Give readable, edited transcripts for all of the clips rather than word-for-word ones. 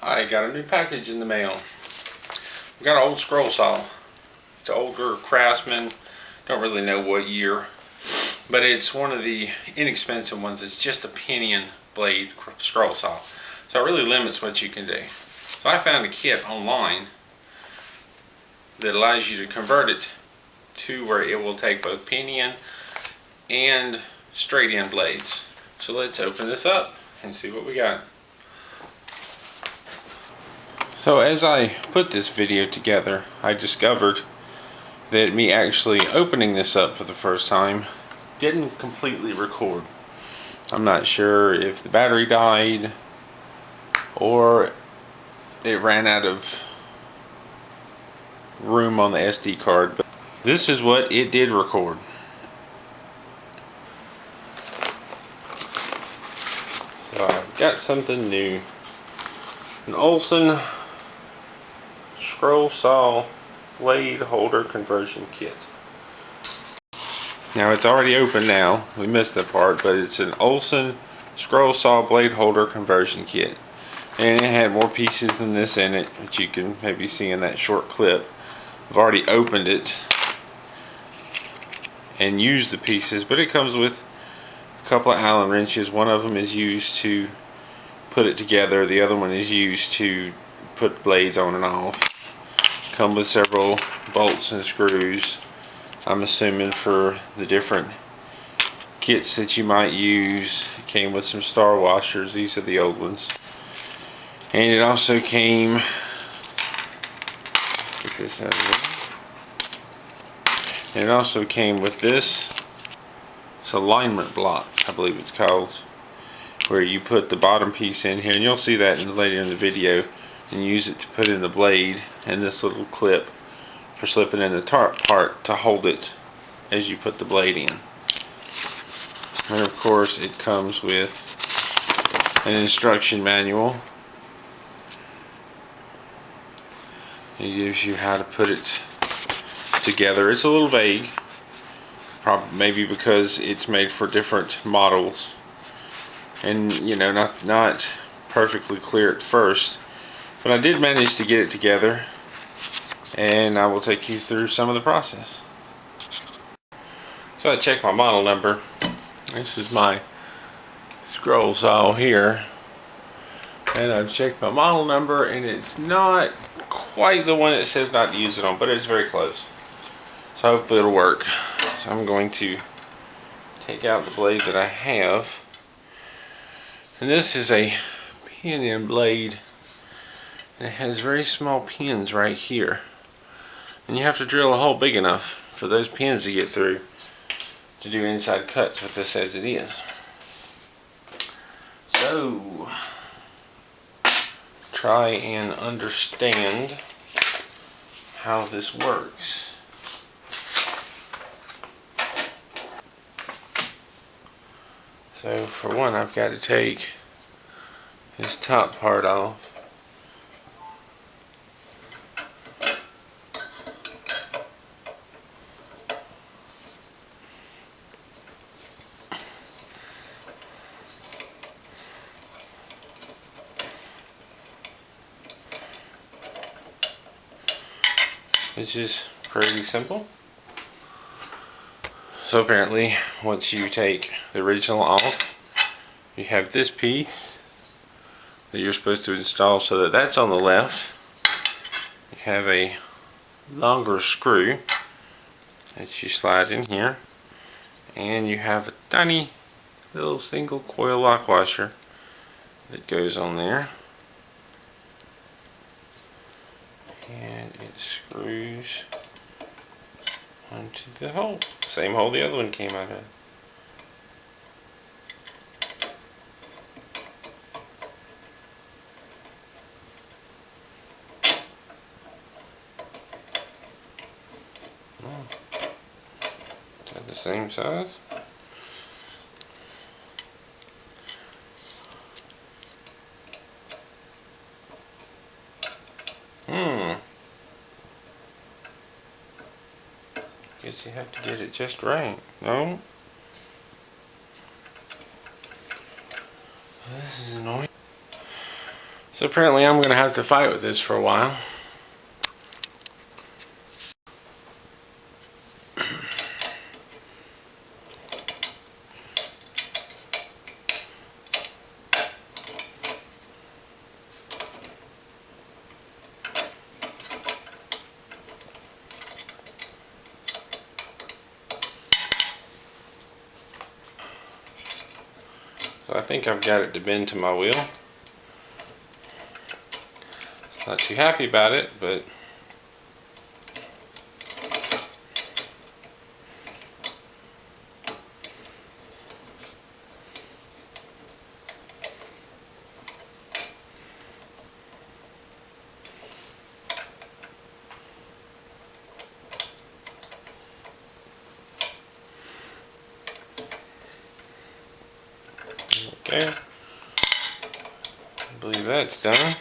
I got a new package in the mail. I got an old scroll saw. It's an older Craftsman. Don't really know what year, but it's one of the inexpensive ones. It's just a Pinion Blade scroll saw, so it really limits what you can do. So I found a kit online that allows you to convert it to where it will take both pinion and straight end blades. So let's open this up and see what we got. So as I put this video together, I discovered that me actually opening this up for the first time didn't completely record. I'm not sure if the battery died or it ran out of room on the SD card, but this is what it did record. So I've got something new. An Olson scroll saw blade holder conversion kit. Now it's already open now. We missed that part, but it's an Olsen scroll saw blade holder conversion kit. And it had more pieces than this in it, which you can maybe see in that short clip. I've already opened it and used the pieces, but it comes with a couple of Allen wrenches. One of them is used to put it together. The other one is used to put blades on and off. Come with several bolts and screws. I'm assuming for the different kits that you might use. It came with some star washers. These are the old ones. And it also came, get this out of here. And it also came with this. It's alignment block, I believe it's called, where you put the bottom piece in here, and you'll see that later in the video, and use it to put in the blade, and this little clip for slipping in the top part to hold it as you put the blade in. And of course it comes with an instruction manual. It gives you how to put it together. It's a little vague, probably maybe because it's made for different models, and you know, not perfectly clear at first, but I did manage to get it together, and I will take you through some of the process. So I checked my model number. This is my scroll saw here, and I've checked my model number, and it's not quite the one that says not to use it on, but it's very close. So hopefully it'll work. So I'm going to take out the blade that I have, and this is a Pinion Blade, and it has very small pins right here, and you have to drill a hole big enough for those pins to get through to do inside cuts with this as it is. So try and understand how this works. So for one, I've got to take this top part off. Which is pretty simple. So apparently, once you take the original off, you have this piece that you're supposed to install so that that's on the left. You have a longer screw that you slide in here, and you have a tiny little single coil lock washer that goes on there, and it screws onto the hole, same hole the other one came out of. Is that the same size? Guess you have to get it just right. No? This is annoying. So So apparently I'm going to have to fight with this for a while. So I think I've got it to bend to my wheel. Not too happy about it, but okay. I believe that's done.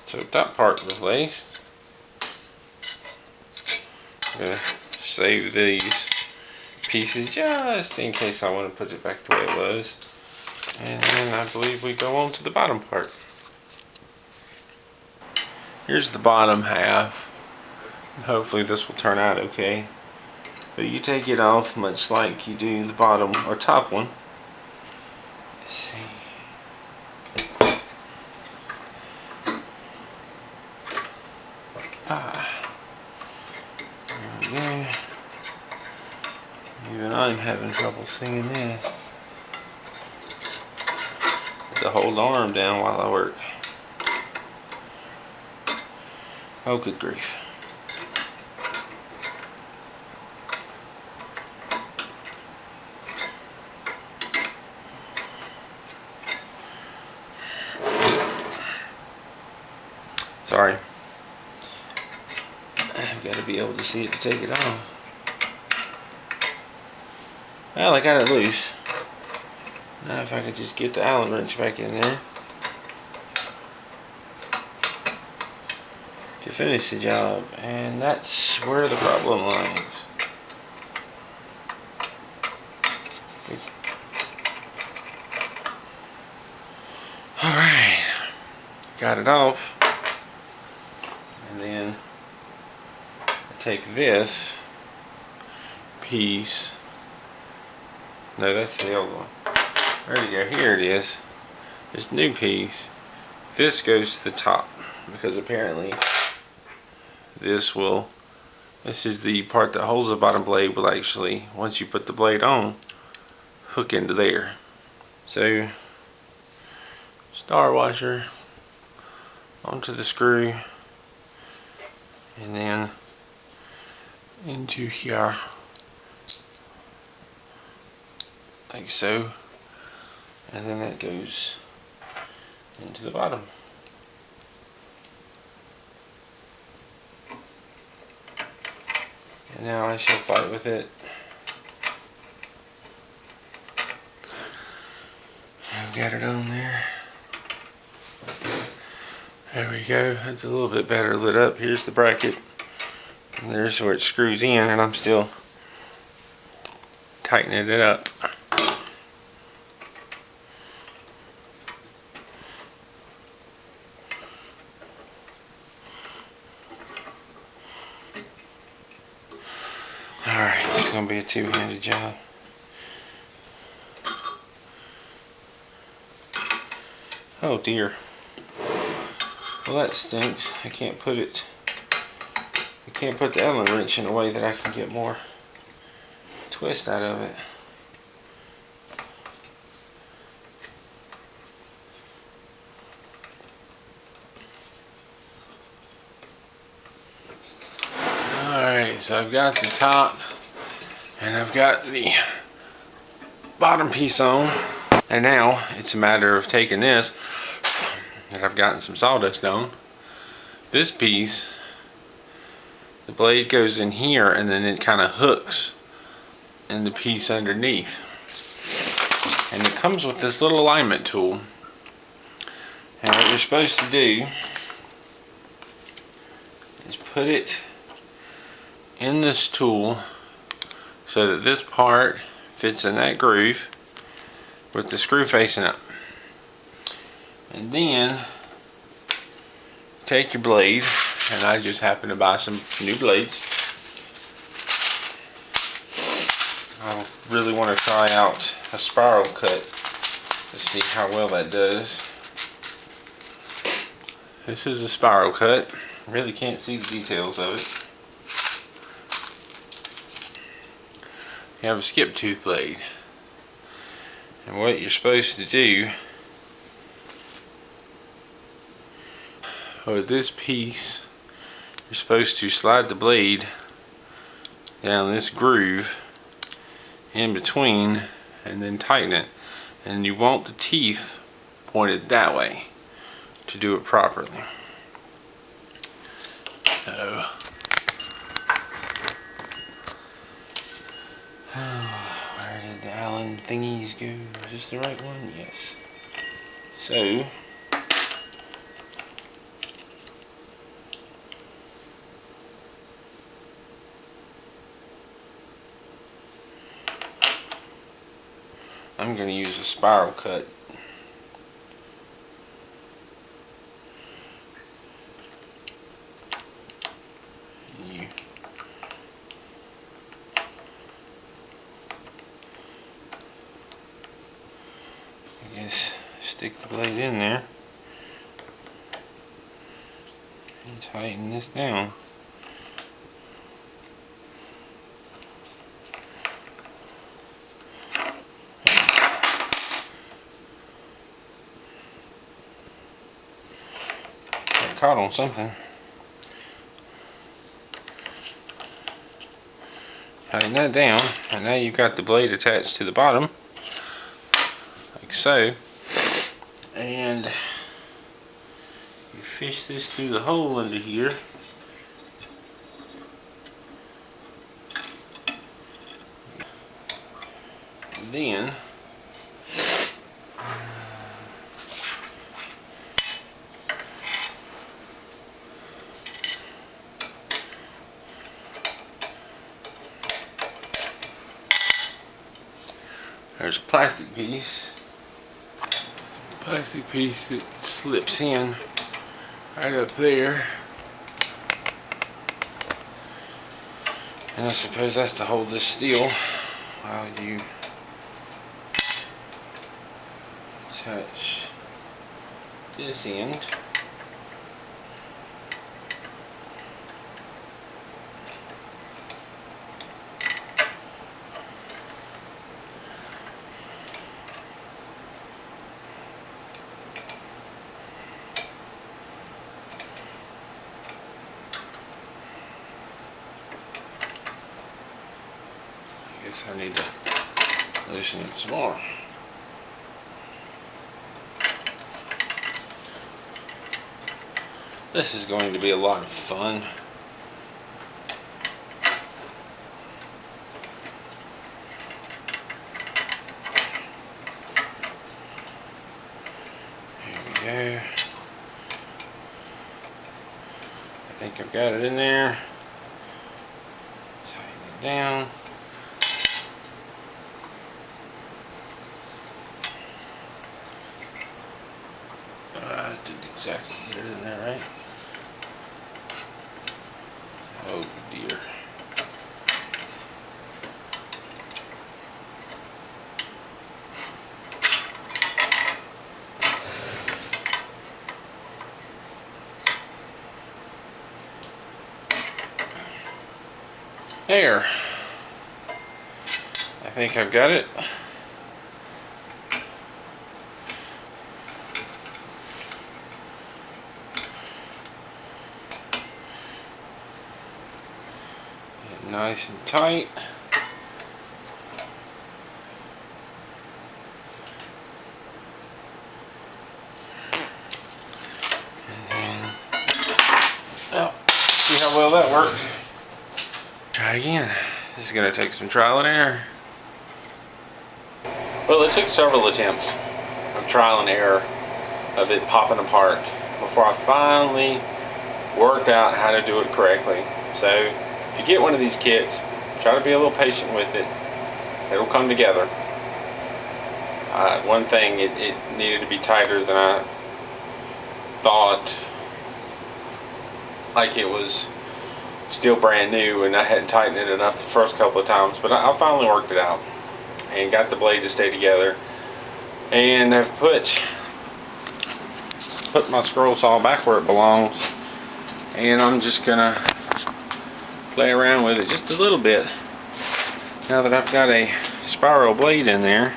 So top part replaced. I'm gonna save these pieces just in case I want to put it back the way it was. And then I believe we go on to the bottom part. Here's the bottom half. Hopefully this will turn out okay. But you take it off much like you do the bottom or top one. Let's see. There we go. Even I'm having trouble seeing this. To hold the arm down while I work. Oh, good grief. Sorry. I've got to be able to see it to take it off. Well, I got it loose. Now if I could just get the Allen wrench back in there to finish the job, and that's where the problem lies. Alright, got it off, and then I take this piece. No, that's the old one. There you go, here it is. This new piece. This goes to the top because apparently this is the part that holds the bottom blade will actually, once you put the blade on, hook into there. So, star washer onto the screw and then into here like so, and then that goes into the bottom. And now I shall fight with it. I've got it on there. There we go. That's a little bit better lit up. Here's the bracket. And there's where it screws in, and I'm still tightening it up. Alright, it's going to be a two-handed job. Oh dear. Well, that stinks. I can't put the Allen wrench in a way that I can get more twist out of it. Alright, so I've got the top and I've got the bottom piece on, and now it's a matter of taking this that I've gotten some sawdust on. This piece, the blade goes in here and then it kind of hooks in the piece underneath, and it comes with this little alignment tool. And what you're supposed to do is put it in this tool so that this part fits in that groove with the screw facing up. And then take your blade, and I just happened to buy some new blades. I really want to try out a spiral cut to see how well that does. This is a spiral cut. Really can't see the details of it. You have a skip tooth blade, and what you're supposed to do with this piece, you're supposed to slide the blade down this groove in between and then tighten it, and you want the teeth pointed that way to do it properly. So where did the Allen thingies go? Is this the right one? Yes. So I'm going to use a spiral cut. You just stick the blade in there and tighten this down. Got caught on something. Tighten that down, and now you've got the blade attached to the bottom, like so. And you fish this through the hole under here. And then there's a plastic piece. Plastic piece that slips in right up there. And I suppose that's to hold this still while you touch this end. I guess I need to loosen it some more. This is going to be a lot of fun. Here we go. I think I've got it in there. Tighten it down. I didn't exactly get it in there right. Oh dear. There. I think I've got it. Get nice and tight. And then, well, see how well that worked. Try again. This is going to take some trial and error. Well, it took several attempts of trial and error of it popping apart before I finally worked out how to do it correctly. So if you get one of these kits, try to be a little patient with it. It'll come together. One thing, it needed to be tighter than I thought like it was still brand new and I hadn't tightened it enough the first couple of times, but I finally worked it out and got the blade to stay together, and I've put my scroll saw back where it belongs, and I'm just gonna play around with it just a little bit now that I've got a spiral blade in there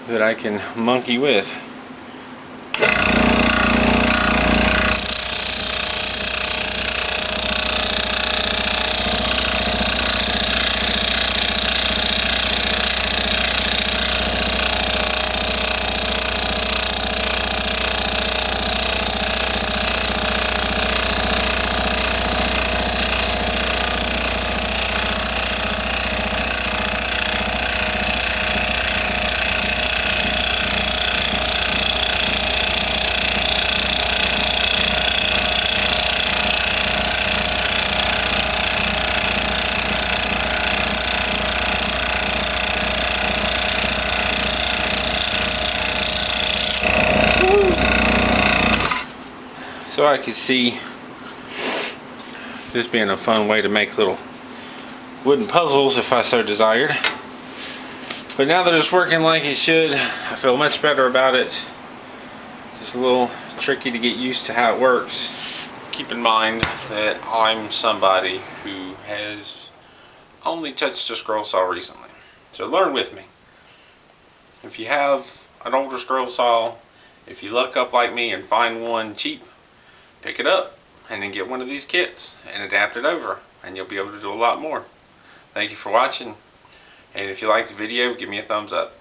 that I can monkey with. So I could see this being a fun way to make little wooden puzzles if I so desired. But now that it's working like it should, I feel much better about it. Just a little tricky to get used to how it works. Keep in mind that I'm somebody who has only touched a scroll saw recently. So learn with me. If you have an older scroll saw, if you luck up like me and find one cheap, pick it up and then get one of these kits and adapt it over, and you'll be able to do a lot more. Thank you for watching, and if you like the video, give me a thumbs up.